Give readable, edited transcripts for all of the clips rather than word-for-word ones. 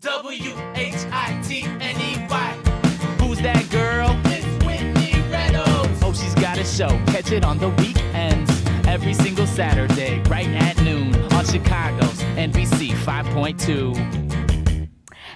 W-H-I-T-N-E-Y. Who's that girl? It's Whitney Reynolds. Oh, she's got a show. Catch it on the weekends. Every single Saturday, right at noon. On Chicago's NBC 5.2.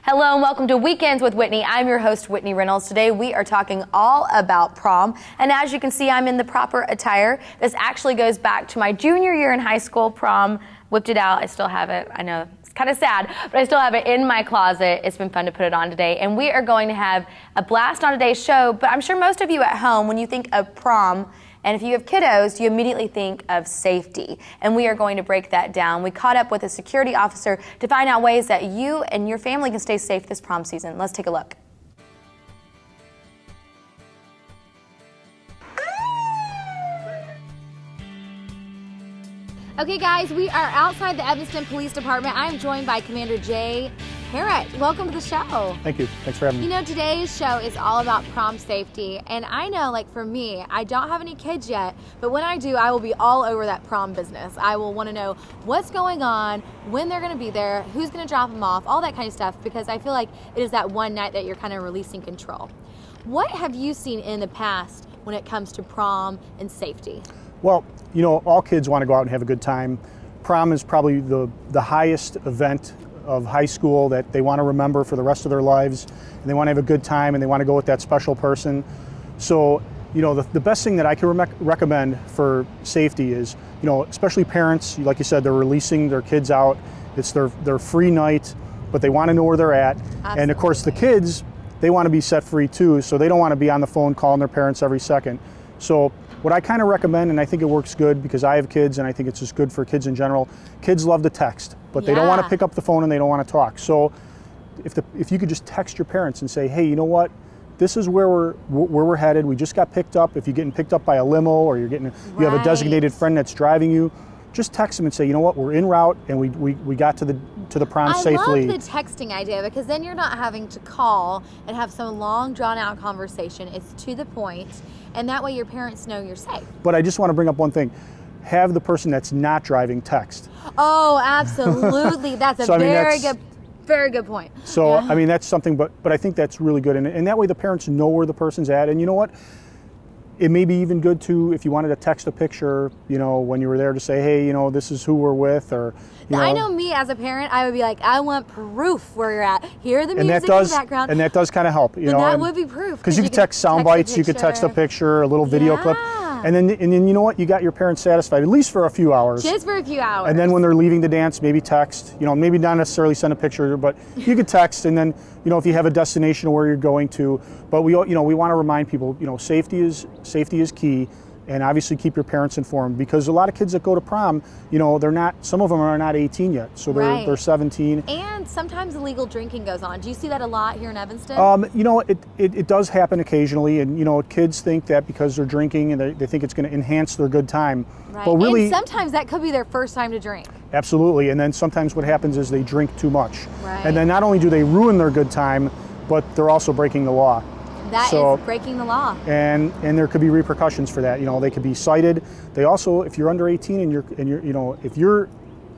Hello and welcome to Weekends with Whitney. I'm your host, Whitney Reynolds. Today we are talking all about prom. And as you can see, I'm in the proper attire. This actually goes back to my junior year in high school. Prom, whipped it out. I still have it. I know it's kind of sad, but I still have it in my closet. It's been fun to put it on today. And we are going to have a blast on today's show. But I'm sure most of you at home, when you think of prom, and if you have kiddos, you immediately think of safety. And we are going to break that down. We caught up with a security officer to find out ways that you and your family can stay safe this prom season. Let's take a look. Okay guys, we are outside the Evanston Police Department. I am joined by Commander Jay Harrett. Welcome to the show. Thank you. Thanks for having me. You know, today's show is all about prom safety. And I know, like for me, I don't have any kids yet, but when I do, I will be all over that prom business. I will want to know what's going on, when they're going to be there, who's going to drop them off, all that kind of stuff, because I feel like it is that one night that you're kind of releasing control. What have you seen in the past when it comes to prom and safety? Well, you know, all kids want to go out and have a good time. Prom is probably the highest event of high school that they want to remember for the rest of their lives, and they want to have a good time, and they want to go with that special person. So, you know, the best thing that I can recommend for safety is, you know, especially parents, like you said, they're releasing their kids out. It's their free night, but they want to know where they're at. Absolutely. And of course, the kids, they want to be set free too, so they don't want to be on the phone calling their parents every second. So what I kind of recommend, and I think it works good because I have kids and I think it's just good for kids in general, kids love to text, but they don't want to pick up the phone and they don't want to talk. So if you could just text your parents and say, hey, you know what, this is where we're headed. We just got picked up. If you're getting picked up by a limo or you have a designated friend that's driving you, just text them and say, you know what, we're en route and we got to the prom safely. I love the texting idea because then you're not having to call and have some long drawn out conversation. It's to the point, and that way your parents know you're safe. But I just want to bring up one thing. Have the person that's not driving text. Oh, absolutely. That's a very good point. So, yeah. I mean, that's something, but I think that's really good. And that way the parents know where the person's at. And you know what? It may be even good to, if you wanted to text a picture, you know, when you were there to say, hey, you know, this is who we're with, or, you know. I know me as a parent, I would be like, I want proof where you're at. Hear the music in the background. And that does kind of help, you know. That would be proof. Because you could text sound bites, you could text a picture, a little video clip. And then you know what, you got your parents satisfied, at least for a few hours. Just for a few hours. And then when they're leaving the dance, maybe text, you know, maybe not necessarily send a picture, but you could text, and then, you know, if you have a destination where you're going to. But we want to remind people, you know, safety is key, and obviously keep your parents informed, because a lot of kids that go to prom, you know, some of them are not 18 yet, so they're 17. And sometimes illegal drinking goes on. Do you see that a lot here in Evanston? You know, it does happen occasionally, and you know, kids think that because they're drinking and they think it's going to enhance their good time. Right. But really, and sometimes that could be their first time to drink. Absolutely, and then sometimes what happens is they drink too much. Right. And then not only do they ruin their good time, but they're also breaking the law. That is breaking the law. And there could be repercussions for that. You know, they could be cited. They also, if you're under 18 and you're you know, if you're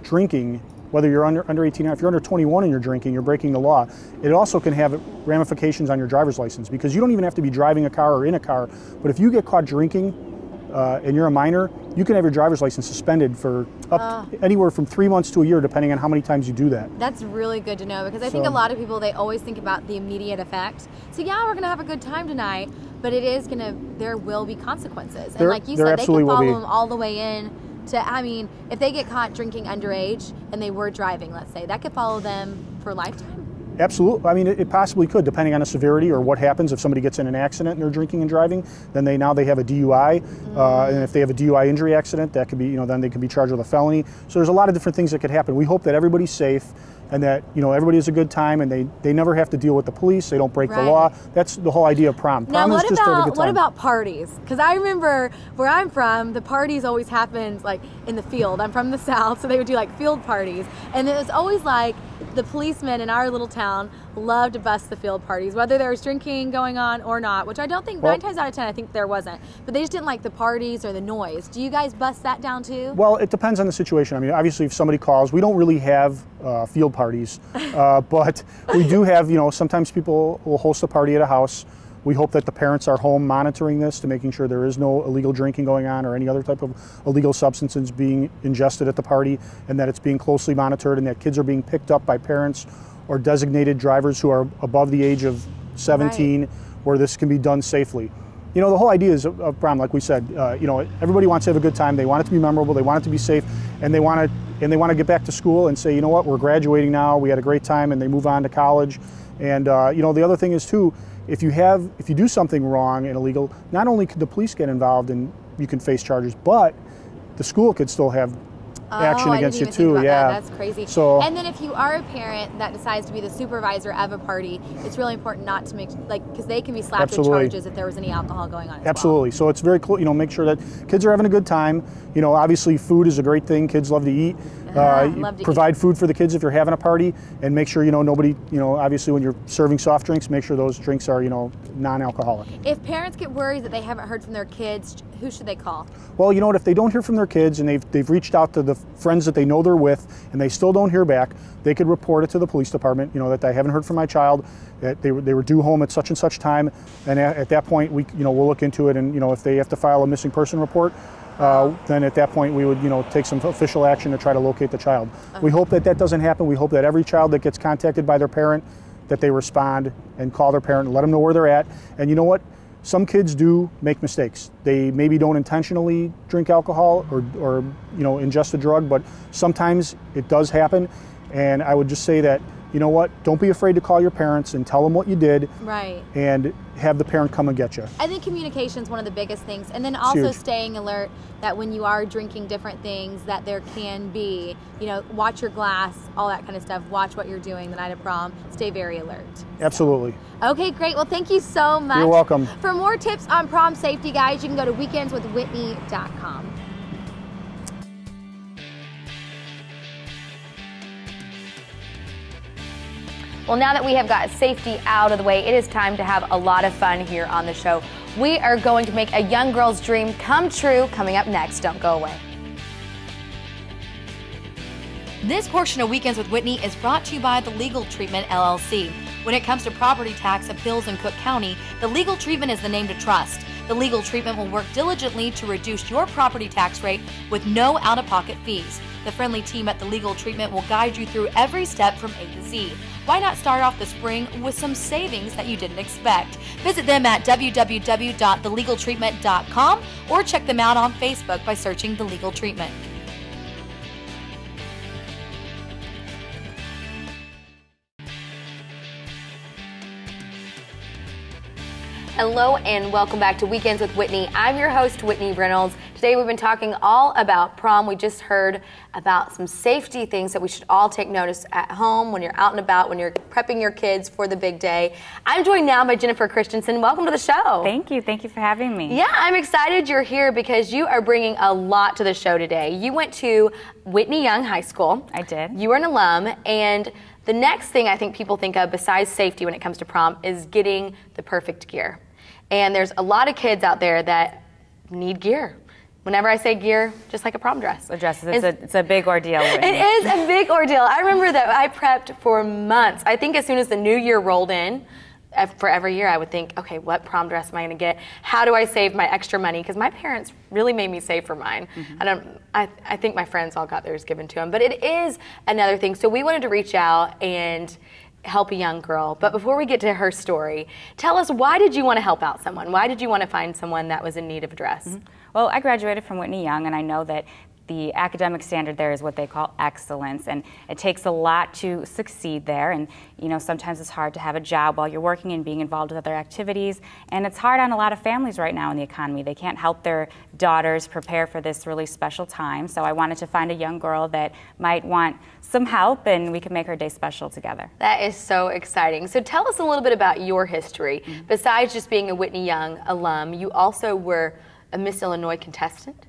drinking, whether you're under 18 or if you're under 21 and you're drinking, you're breaking the law. It also can have ramifications on your driver's license, because you don't even have to be driving a car or in a car. But if you get caught drinking and you're a minor, you can have your driver's license suspended for anywhere from 3 months to a year, depending on how many times you do that. That's really good to know, because I think a lot of people, they always think about the immediate effect. So yeah, we're gonna have a good time tonight, but there will be consequences. And like you said, they can follow them all the way in to, I mean, if they get caught drinking underage and they were driving, let's say, that could follow them for a lifetime. Absolutely. I mean, it possibly could, depending on the severity or what happens if somebody gets in an accident and they're drinking and driving. Then they have a DUI, and if they have a DUI injury accident, that could be, you know, then they could be charged with a felony. So there's a lot of different things that could happen. We hope that everybody's safe and that, you know, everybody has a good time, and they never have to deal with the police. They don't break the law. That's the whole idea of prom. Prom is just to have a good time. What about parties? Because I remember where I'm from, the parties always happened like in the field. I'm from the South, so they would do like field parties, and it was always like the policemen in our little town loved to bust the field parties, whether there was drinking going on or not, which I don't think, 9 times out of 10, I think there wasn't. But they just didn't like the parties or the noise. Do you guys bust that down too? Well, it depends on the situation. I mean, obviously, if somebody calls, we don't really have field parties. But we do have, sometimes people will host a party at a house. We hope that the parents are home monitoring this to making sure there is no illegal drinking going on or any other type of illegal substances being ingested at the party, and that it's being closely monitored, and that kids are being picked up by parents or designated drivers who are above the age of 17, right, where this can be done safely. The whole idea is of prom, like we said, everybody wants to have a good time. They want it to be memorable. They want it to be safe, and they want to get back to school and say, you know what, we're graduating now. We had a great time, and they move on to college. And the other thing is too, if you do something wrong and illegal, not only could the police get involved and you can face charges, but the school could still have action against you too. Yeah, that's crazy. So, and then if you are a parent that decides to be the supervisor of a party, it's really important not to make, because they can be slapped absolutely, with charges if there was any alcohol going on. Absolutely. Well. So it's very cool. Make sure that kids are having a good time. Obviously food is a great thing. Kids love to eat. Provide food for the kids if you're having a party, and make sure nobody. Obviously when you're serving soft drinks, make sure those drinks are non-alcoholic. If parents get worried that they haven't heard from their kids, who should they call? Well, if they don't hear from their kids and they've reached out to the friends that they know they're with and they still don't hear back, they could report it to the police department. That I haven't heard from my child, that they were due home at such and such time, and at that point we'll look into it, and if they have to file a missing person report, then at that point we would take some official action to try to locate the child. We hope that doesn't happen. We hope that every child that gets contacted by their parent, that they respond and call their parent and let them know where they're at. And you know what? Some kids do make mistakes. They maybe don't intentionally drink alcohol or ingest a drug, but sometimes it does happen. And I would just say that, don't be afraid to call your parents and tell them what you did. Right. And have the parent come and get you. I think communication is one of the biggest things. And then also staying alert that when you are drinking different things, that there can be, watch your glass, all that kind of stuff. Watch what you're doing the night of prom. Stay very alert. Absolutely. Okay, great. Well, thank you so much. You're welcome. For more tips on prom safety, guys, you can go to weekendswithwhitney.com. Well, now that we have got safety out of the way, it is time to have a lot of fun here on the show. We are going to make a young girl's dream come true coming up next. Don't go away. This portion of Weekends with Whitney is brought to you by The Legal Treatment, LLC. When it comes to property tax appeals in Cook County, The Legal Treatment is the name to trust. The Legal Treatment will work diligently to reduce your property tax rate with no out-of-pocket fees. The friendly team at The Legal Treatment will guide you through every step from A to Z. Why not start off the spring with some savings that you didn't expect? Visit them at www.thelegaltreatment.com or check them out on Facebook by searching The Legal Treatment. Hello and welcome back to Weekends with Whitney. I'm your host, Whitney Reynolds. Today we've been talking all about prom. We just heard about some safety things that we should all take notice at home when you're out and about, when you're prepping your kids for the big day. I'm joined now by Jennifer Christensen. Welcome to the show. Thank you. Thank you for having me. Yeah, I'm excited you're here because you are bringing a lot to the show today. You went to Whitney Young High School. I did. You were an alum, and the next thing I think people think of besides safety when it comes to prom is getting the perfect gear. And there's a lot of kids out there that need gear. Whenever I say gear, just like a prom dress. A dress, it's a big ordeal. It is a big ordeal. I remember that I prepped for months. I think as soon as the new year rolled in, for every year I would think, okay, what prom dress am I gonna get? How do I save my extra money? Because my parents really made me save for mine. Mm-hmm. I think my friends all got theirs given to them. But it is another thing. So we wanted to reach out and help a young girl. But before we get to her story, tell us, why did you want to help out someone? Why did you want to find someone that was in need of a dress? Mm-hmm. Well, I graduated from Whitney Young, and I know that the academic standard there is what they call excellence, and it takes a lot to succeed there. And sometimes it's hard to have a job while you're working and being involved with other activities, and it's hard on a lot of families right now in the economy. They can't help their daughters prepare for this really special time, so I wanted to find a young girl that might want some help, and we could make her day special together. That is so exciting. So tell us a little bit about your history. Mm-hmm. Besides just being a Whitney Young alum, you also were a Miss Illinois contestant?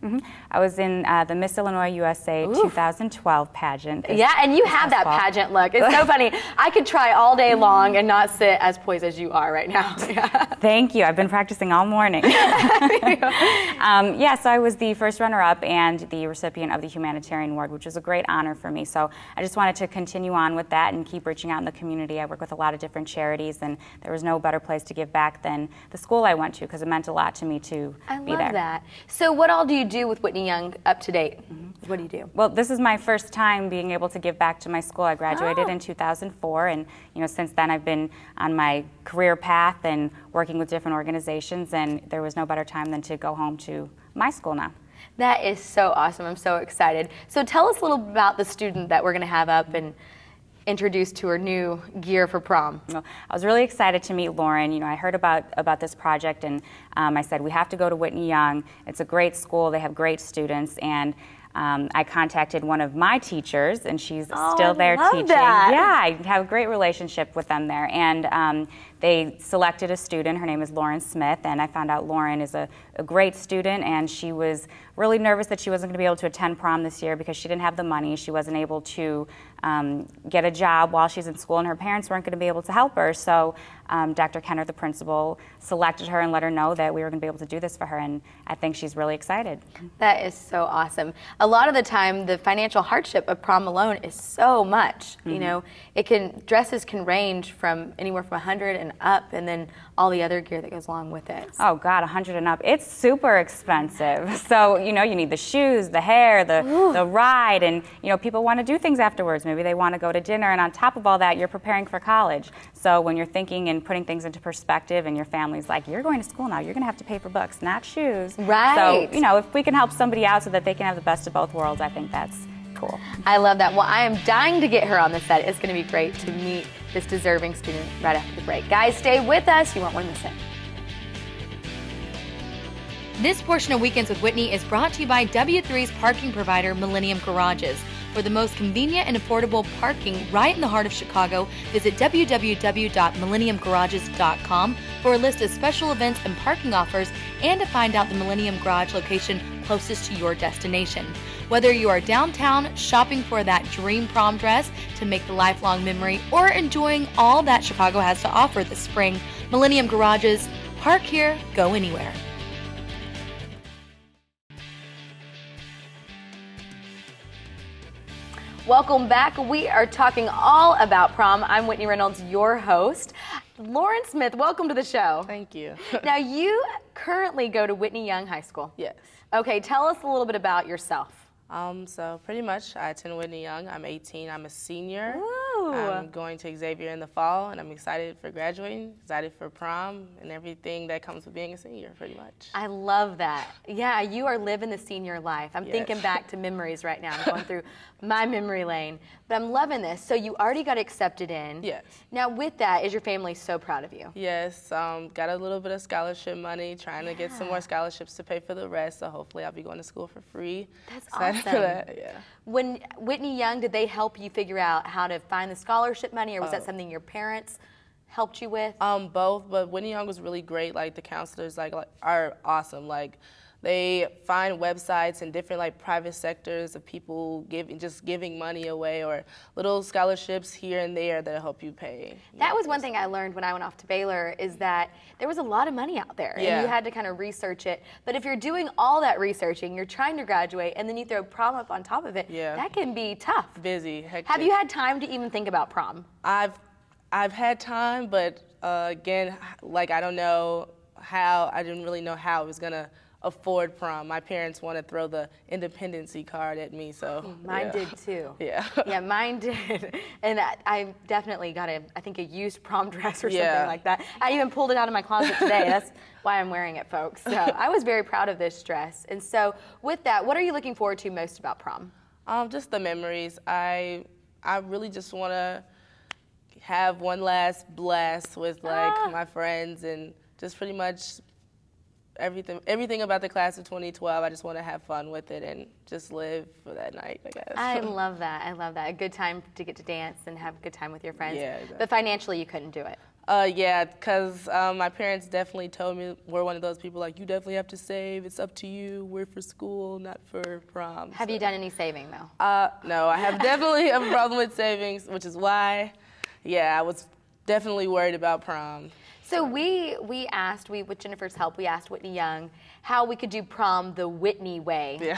I was in the Miss Illinois USA 2012 pageant. Yeah, and you have that pageant look. It's so funny. I could try all day long and not sit as poised as you are right now. Thank you. I've been practicing all morning. So I was the first runner-up and the recipient of the Humanitarian Award, which was a great honor for me. So I just wanted to continue on with that and keep reaching out in the community. I work with a lot of different charities, and there was no better place to give back than the school I went to, because it meant a lot to me to be there. I love that. So what all do you do with Whitney Young up to date? What do you do? Well, this is my first time being able to give back to my school. I graduated in 2004, and since then I've been on my career path and working with different organizations, and there was no better time than to go home to my school now. That is so awesome. I'm so excited. So tell us a little about the student that we're going to have up and introduced to her new gear for prom. Well, I was really excited to meet Lauren. I heard about this project, and I said, we have to go to Whitney Young. It's a great school. They have great students, and I contacted one of my teachers, and she's still there teaching. That. Yeah, I have a great relationship with them there. And they selected a student. Her name is Lauren Smith, and I found out Lauren is a great student, and she was really nervous that she wasn't going to be able to attend prom this year because she didn't have the money. She wasn't able to get a job while she's in school, and her parents weren't going to be able to help her. So Dr. Kenner, the principal, selected her and let her know that we were going to be able to do this for her, and I think she's really excited. That is so awesome. A lot of the time, the financial hardship of prom alone is so much. Dresses can range from anywhere from $100 and up, and then all the other gear that goes along with it. Oh God, $100 and up. It's super expensive. So you need the shoes, the hair, the ride, and people want to do things afterwards. Maybe they want to go to dinner, and on top of all that, you're preparing for college. So when you're thinking and putting things into perspective, and your family's like, you're going to school now, you're going to have to pay for books, not shoes. Right. So if we can help somebody out so that they can have the best of both worlds, I think that's cool. I love that. Well, I am dying to get her on the set. It's going to be great to meet this deserving student right after the break. Guys, stay with us. You won't want to miss it. This portion of Weekends with Whitney is brought to you by W3's parking provider, Millennium Garages. For the most convenient and affordable parking right in the heart of Chicago, visit www.millenniumgarages.com for a list of special events and parking offers, and to find out the Millennium Garage location closest to your destination. Whether you are downtown shopping for that dream prom dress to make the lifelong memory, or enjoying all that Chicago has to offer this spring, Millennium Garages, park here, go anywhere. Welcome back. We are talking all about prom. I'm Whitney Reynolds, your host. Lauren Smith, welcome to the show. Thank you. Now, you currently go to Whitney Young High School. Yes. Okay, tell us a little bit about yourself. So pretty much I attend Whitney Young. I'm 18. I'm a senior. Ooh. I'm going to Xavier in the fall, and I'm excited for graduating, excited for prom, and everything that comes with being a senior, pretty much. I love that. Yeah, you are living the senior life. I'm thinking back to memories right now. I'm going through my memory lane, but I'm loving this. So you already got accepted in. Yes. Now with that, is your family so proud of you? Yes, got a little bit of scholarship money, trying to get some more scholarships to pay for the rest, so hopefully I'll be going to school for free. That's excited awesome. For that, yeah. When Whitney Young, did they help you figure out how to find the scholarship money, or was that something your parents helped you with? Both, but Whitney Young was really great. Like, the counselors are awesome. Like, they find websites in different private sectors of people giving money away, or little scholarships here and there that help you pay. That was one thing I learned when I went off to Baylor, is that there was a lot of money out there, and you had to kind of research it. But if you're doing all that researching, you're trying to graduate, and then you throw prom up on top of it, that can be tough. Busy, hectic. Have you had time to even think about prom? I've had time, but again, I don't know how. I didn't really know how I was gonna afford prom. My parents want to throw the independency card at me, so. Mine did too. Yeah. Yeah, mine did. And I definitely got a used prom dress or something like that. I even pulled it out of my closet today. That's why I'm wearing it, folks. So I was very proud of this dress. And so with that, what are you looking forward to most about prom? Just the memories. I really just want to have one last blast with my friends, and just pretty much everything about the class of 2012. I just want to have fun with it and just live for that night, I guess. I love that. I love that. A good time to get to dance and have a good time with your friends. Yeah, exactly. But financially, you couldn't do it. Yeah, because my parents definitely told me we're one of those people like, you definitely have to save. It's up to you. We're for school, not for prom. Have you done any saving, though? No, I have definitely a problem with savings, which is why, yeah, I was definitely worried about prom. So we asked, with Jennifer's help, we asked Whitney Young how we could do prom the Whitney way. Yeah.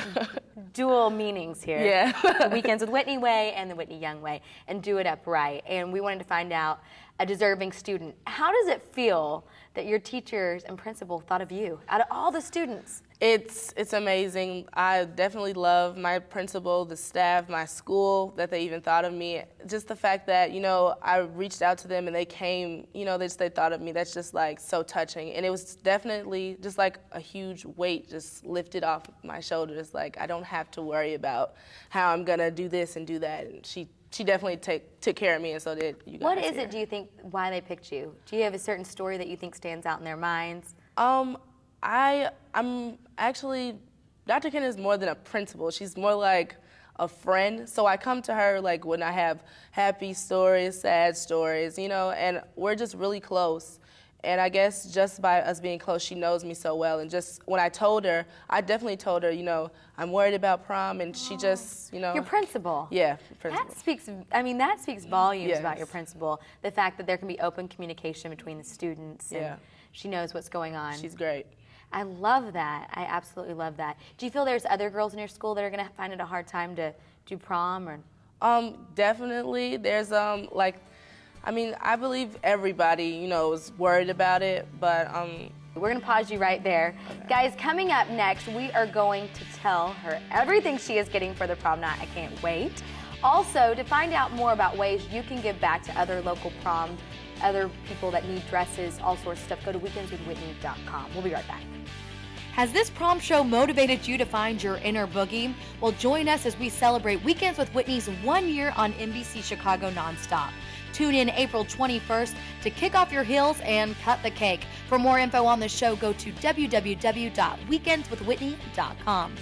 Dual meanings here. Yeah. The Weekends with Whitney way and the Whitney Young way, and do it up right. And we wanted to find out, a deserving student, how does it feel that your teachers and principal thought of you out of all the students? It's amazing. I definitely love my principal, the staff, my school, that they even thought of me. Just the fact that, you know, I reached out to them and they came, you know, they thought of me. That's just like so touching. And it was definitely just like a huge weight just lifted off my shoulders. Like, I don't have to worry about how I'm gonna do this and do that. And she definitely took care of me, and so did you guys. What is it, do you think, why they picked you? Do you have a certain story that you think stands out in their minds? I'm actually, Dr. Ken is more than a principal. She's more like a friend. So I come to her like when I have happy stories, sad stories, you know, and we're just really close. And I guess just by us being close, she knows me so well. And just when I told her, I definitely told her, you know, I'm worried about prom, and she just, you know. Your principal. Yeah, principal. That speaks volumes Yes. about your principal. The fact that there can be open communication between the students. And Yeah. she knows what's going on. She's great. I love that. I absolutely love that. Do you feel there's other girls in your school that are going to find it a hard time to do prom? Or? Definitely. There's I believe everybody, you know, is worried about it, but We're going to pause you right there. Okay. Guys, coming up next, we are going to tell her everything she is getting for the prom night. I can't wait. Also, to find out more about ways you can give back to other local proms, other people that need dresses, all sorts of stuff, go to weekendswithwhitney.com. We'll be right back. Has this prom show motivated you to find your inner boogie? Well, join us as we celebrate Weekends with Whitney's 1 year on NBC Chicago nonstop. Tune in April 21st to kick off your heels and cut the cake. For more info on the show, go to www.weekendswithwhitney.com.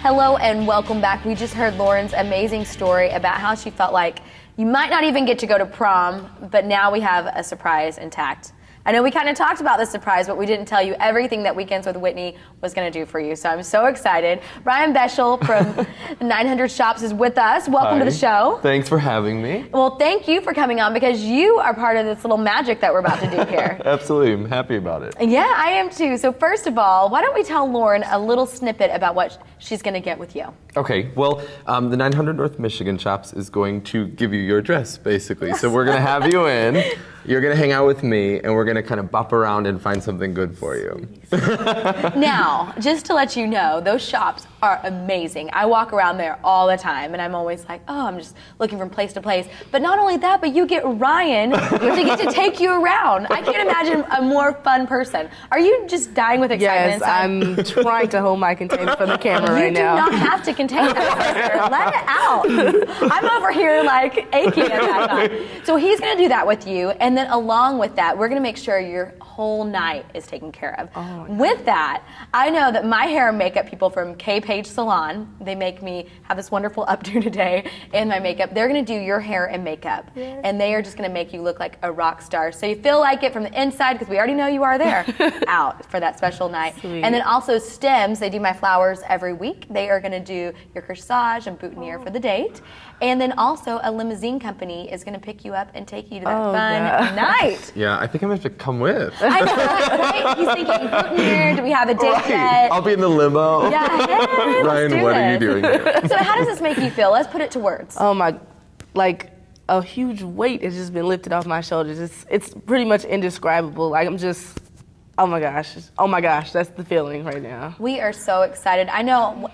Hello and welcome back. We just heard Lauren's amazing story about how she felt like you might not even get to go to prom, but now we have a surprise intact. I know we kind of talked about the surprise, but we didn't tell you everything that Weekends with Whitney was going to do for you. So I'm so excited. Ryan Beschel from 900 Shops is with us. Welcome to the show. Thanks for having me. Well, thank you for coming on because you are part of this little magic that we're about to do here. Absolutely. I'm happy about it. Yeah, I am too. So first of all, why don't we tell Lauren a little snippet about what she's going to get with you? Okay. Well, the 900 North Michigan Shops is going to give you your dress, basically. So we're going to have you in. You're going to hang out with me, and we're going to kind of bop around and find something good for you. Now, just to let you know, those shops are amazing. I walk around there all the time, and I'm always like, oh, I'm just looking from place to place. But not only that, but you get Ryan to get to take you around. I can't imagine a more fun person. Are you just dying with excitement? Yes, I'm trying to hold my container for the camera right now. You do not have to contain that. Let it out. I'm over here like aching at that time. So he's going to do that with you, and then along with that, we're going to make sure your whole night is taken care of. Oh, with that, I know that my hair and makeup people from K Page Salon, they make me have this wonderful updo today in my makeup. They're going to do your hair and makeup, and they are just going to make you look like a rock star. So you feel like it from the inside, because we already know you are there, out for that special night. Sweet. And then also Stems, they do my flowers every week. They are going to do your corsage and boutonniere for the date. And then also a limousine company is going to pick you up and take you to that fun night. Yeah, I think I'm going to have to come with. I know, right? He's thinking, boutonniere, do we have a date yet? I'll be in the limo. Yeah, hey, Ryan, what are you doing here? So how does this make you feel? Let's put it to words. Oh my, like a huge weight has just been lifted off my shoulders. It's pretty much indescribable. Like I'm just, oh my gosh, that's the feeling right now. We are so excited. I know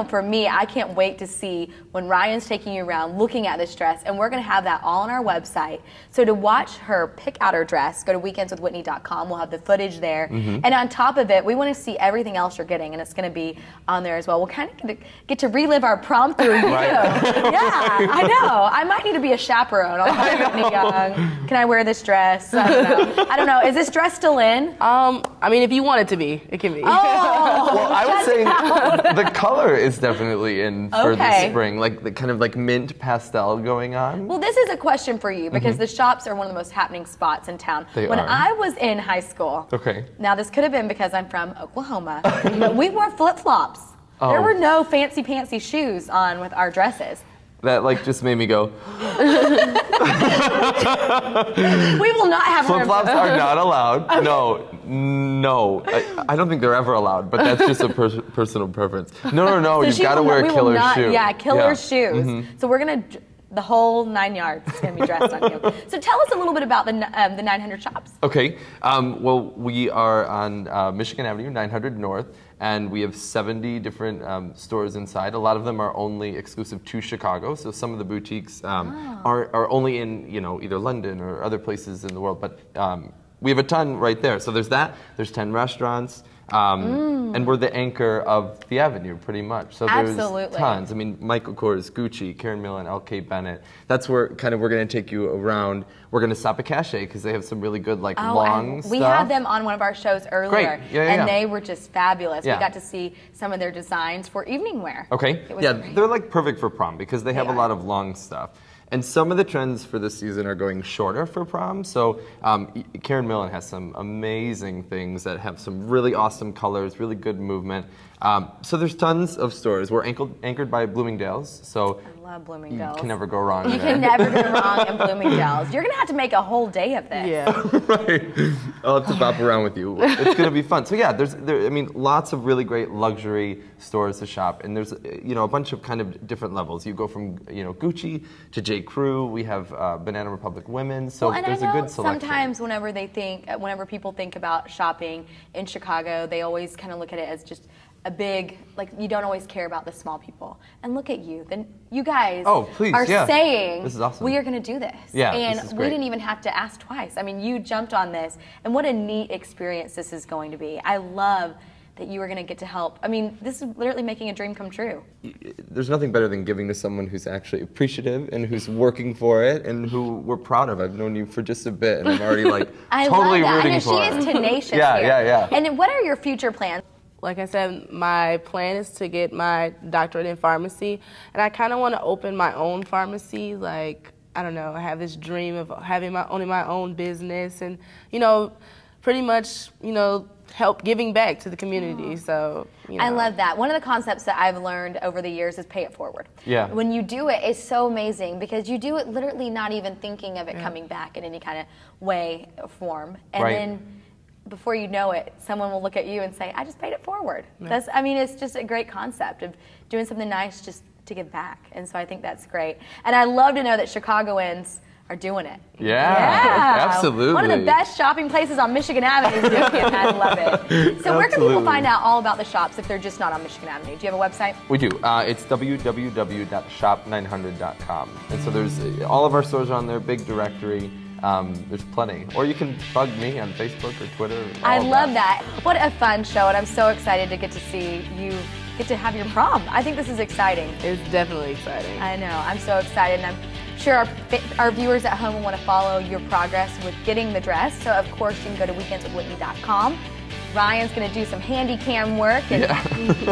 for me, I can't wait to see when Ryan's taking you around looking at this dress, and we're going to have that all on our website. So to watch her pick out her dress, go to weekendswithwhitney.com. We'll have the footage there. And on top of it, we want to see everything else you're getting, and it's going to be on there as well. We'll kind of get to relive our prom through you. Yeah, I know. I might need to be a chaperone. I'll call you Whitney Young. Can I wear this dress? I don't know. Is this dress still in? I mean, if you want it to be, it can be. Oh, well, I would say the color color is definitely in for the Okay. spring, like the kind of like mint pastel going on. Well, this is a question for you because the shops are one of the most happening spots in town. They when are. I was in high school, Okay. now this could have been because I'm from Oklahoma, but we wore flip-flops. Oh. There were no fancy shoes on with our dresses. That like just made me go, We will not have her- flip-flops are not allowed. No. I don't think they're ever allowed, but that's just a personal preference. No, So you've she got to will wear not- a we will killer not- shoe. Yeah, killer Yeah. shoes. So we're gonna, the whole 9 yards is gonna be dressed on you. So tell us a little bit about the 900 shops. Okay, well, we are on Michigan Avenue, 900 North, and we have 70 different stores inside. A lot of them are only exclusive to Chicago, so some of the boutiques are only in either London or other places in the world, but we have a ton right there. So there's that, there's 10 restaurants, and we're the anchor of the avenue pretty much. So there's Absolutely. tons. I mean, Michael Kors, Gucci, Karen Millen, LK Bennett. That's where we're going to take you around. We're going to stop at Cache because they have some really good long and stuff. we had them on one of our shows earlier, Great. Yeah. and they were just fabulous. Yeah. We got to see some of their designs for evening wear. Okay. It was Yeah, great. they're like perfect for prom because they have a are. lot of long stuff. And some of the trends for this season are going shorter for prom. So Karen Millen has some amazing things that have some really awesome colors, really good movement. So there's tons of stores. We're anchored by Bloomingdale's. So I love Bloomingdale's. you can never go wrong You there. can never go wrong in Bloomingdale's. You're gonna have to make a whole day of this. Yeah. Right. I'll have to bop around with you. It's going to be fun. So yeah, there's lots of really great luxury stores to shop, and there's a bunch of kind of different levels. You go from Gucci to J. Crew. We have Banana Republic Women. So Well, and there's I know a good selection. sometimes whenever people think about shopping in Chicago, they always kind of look at it as just a big, like, you don't always care about the small people. And look at you. Then you guys please, are yeah. saying, This is awesome. we are going to do this. Yeah, and this is we great. didn't even have to ask twice. I mean, you jumped on this. And what a neat experience this is going to be. I love that you are going to get to help. I mean, this is literally making a dream come true. There's nothing better than giving to someone who's actually appreciative and who's working for it and who we're proud of. I've known you for just a bit, and I'm already I totally love that. rooting I know for she it. is tenacious Yeah, here. yeah. And then what are your future plans? Like I said, my plan is to get my doctorate in pharmacy, and I kind of want to open my own pharmacy. Like, I don't know, I have this dream of owning my own business, and pretty much help giving back to the community. So I love that. One of the concepts that I've learned over the years is pay it forward. Yeah. When you do it, it's so amazing because you do it literally not even thinking of it coming back in any kind of way or form, and Right. then before you know it, someone will look at you and say, I just paid it forward. It's just a great concept of doing something nice just to give back. And so I think that's great. And I love to know that Chicagoans are doing it. Yeah, absolutely. One of the best shopping places on Michigan Avenue is doing it. I love it. So where can people Absolutely. find out all about the shops if they're just not on Michigan Avenue? Do you have a website? We do. It's www.shop900.com. And so there's all of our stores are on there, big directory. There's plenty. Or you can bug me on Facebook or Twitter. I love that. What a fun show, and I'm so excited to get to see you get to have your prom. I think this is exciting. it's definitely exciting. I know. I'm so excited, and I'm sure our viewers at home will want to follow your progress with getting the dress. So, of course, you can go to weekendswithwhitney.com. Ryan's going to do some handy cam work and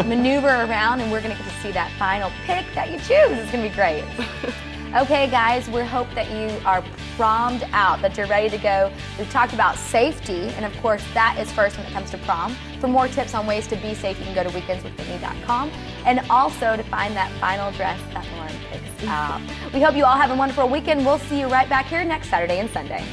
maneuver around, and we're going to get to see that final pick that you choose. It's going to be great. Okay, guys, we hope that you are prommed out, that you're ready to go. We've talked about safety, and of course, that is first when it comes to prom. For more tips on ways to be safe, you can go to weekendswithwhitney.com, and also to find that final dress that Lauren picks out. We hope you all have a wonderful weekend. We'll see you right back here next Saturday and Sunday.